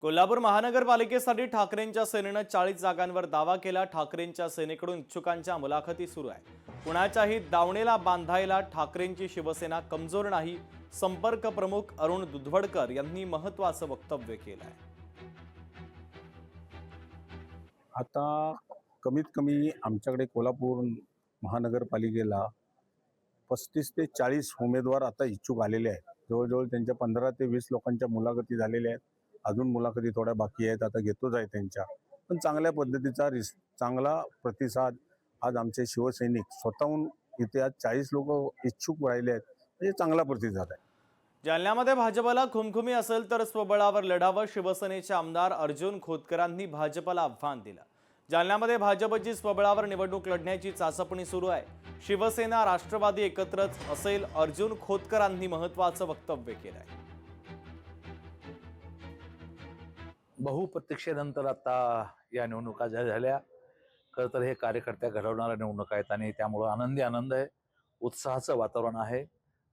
कोल्हापूर महानगरपालिकेसाठी ठाकरेंच्या सेनेनं 40 जागांवर दावा केला। ठाकरेंच्या सेनेकडून इच्छुकांच्या मुलाखती सुरू आहे। कुणाच्याही दावणीला बांधायला ठाकरेंची शिवसेना कमजोर नाही। संपर्क प्रमुख अरुण दुधवडकर यांनी महत्त्वाचं वक्तव्य केलं आहे। आता कमीत कमी आमच्याकडे कोल्हापूर महानगरपालिकेला 35 ते 40 उमेदवार आता इच्छुक आलेले आहेत। जवळजवळ त्यांच्या 15 ते 20 लोकांच्या मुलाखती झालेल्या आहेत। अजून मुलाखती थोड्या बाकी आहेत, आता घेतोच आहे त्यांच्या। पण चांगल्या पद्धतीचा चांगला प्रतिसाद आज आमचे शिवसैनिक स्वतःहून इथे आज 40 लोक इच्छुक राहिले आहेत, म्हणजे चांगला प्रतिसाद आहे। जालन्यामध्ये भाजपला खुमखुमी असेल तर स्वबळावर लढावं, शिवसेनेचे आमदार अर्जुन खोतकरांनी भाजपला आव्हान दिलं। जालन्यामध्ये भाजपची स्वबळावर निवडणूक लढण्याची चाचपणी सुरू आहे। शिवसेना राष्ट्रवादी एकत्रच असेल, अर्जुन खोतकरांनी महत्त्वाचं वक्तव्य केलं आहे। बहुप्रतीक्षेनंतर आता या निवडणुका झाल्या। खरं तर हे कार्यकर्त्या घडवणाऱ्या निवडणुका आहेत आणि त्यामुळे आनंद आहे, उत्साहाचं वातावरण आहे।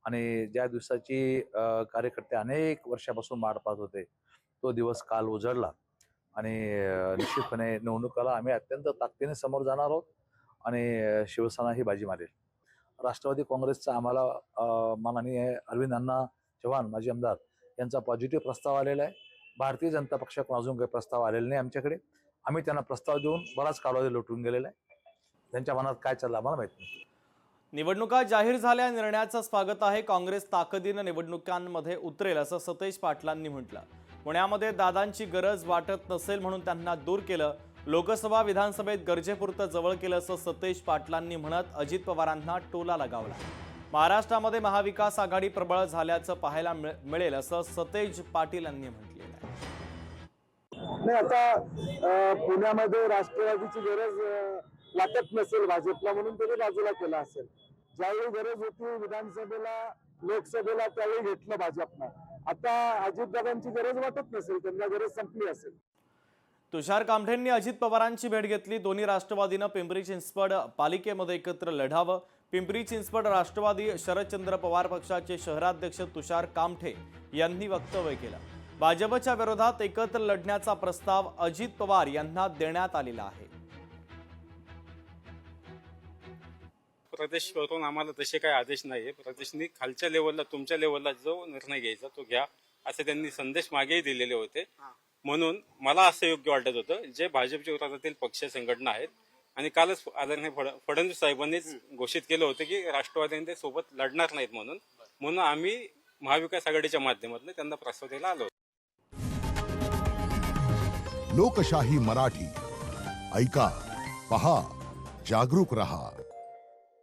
आणि ज्या दिवसाची कार्यकर्ते अनेक वर्षापासून वाट पाहत होते, तो दिवस काल उजळला आणि निश्चितपणे निवडणुकाला आम्ही अत्यंत ताकदीने समोर जाणार आहोत आणि शिवसेना ही बाजी मारेल। राष्ट्रवादी काँग्रेसचा आम्हाला माननीय अरविंद अण्णा चव्हाण माजी आमदार यांचा पॉझिटिव्ह प्रस्ताव आलेला आहे। भारतीय जनता पक्षाकडून अजून काही प्रस्ताव आलेला नाही आमच्याकडे। आम्ही त्यांना प्रस्ताव देऊन बराच कालावधी लुटून गेलेला आहे। त्यांच्या मनात काय चाललं आम्हाला माहित नाही। निवडणुका जाहीर झाल्या, निर्णयाचं स्वागत आहे। काँग्रेस ताकदीनं निवडणुकांमध्ये उतरेल असं सतेज पाटलांनी म्हटलं। पुण्यामध्ये दादांची गरज वाटत नसेल म्हणून त्यांना दूर केलं। लोकसभा विधानसभेत गरजेपुरतं जवळ केलं असं सतेज पाटलांनी म्हणत अजित पवारांना टोला लगावला। महाराष्ट्रामध्ये महाविकास आघाडी प्रबळ झाल्याचं पाहायला मिळेल असं सतेज पाटील यांनी म्हटलेलं आहे। नाही, आता पुण्यामध्ये राष्ट्रवादीची गरज वाटत नसेल भाजपला म्हणून त्यांनी बाजूला केला असेल। ज्यावेळी गरज होती विधानसभेला लोकसभेला त्यावेळी घेतलं भाजपनं। आता अजितदादांची गरज वाटत नसेल, त्यांना गरज संपली असेल। तुषार कामठेंनी अजित पवारांची भेट घेतली। दोन्ही राष्ट्रवादीनं पिंपरी चिंचवड पालिकेमध्ये एकत्र लढावं। पिंपरी चिंचवड राष्ट्रवादी शरदचंद्र पवार पक्षाचे शहराध्यक्ष तुषार कामठे यांनी वक्तव्य केलं। भाजपच्या विरोधात एकत्र लढण्याचा प्रस्ताव अजित पवार यांना देण्यात आलेला आहे। प्रदेश करून आम्हाला तसे काही आदेश नाहीये। प्रदेशनी खालच्या लेवलला तुमच्या लेवलला जो निर्णय घ्यायचा तो घ्या असे त्यांनी संदेश मागेही दिलेले होते। म्हणून मला असं योग्य वाटत होतं, जे भाजपच्या विरोधातील पक्ष संघटना आहेत आणि कालच आदरणीय फडणवीस साहेबांनीच घोषित केलं होतं की राष्ट्रवादी सोबत लढणार नाहीत म्हणून आम्ही महाविकास आघाडीच्या माध्यमातून त्यांना प्रस्ताव द्यायला आलो। लोकशाही मराठी ऐका, पहा, जागरूक रहा।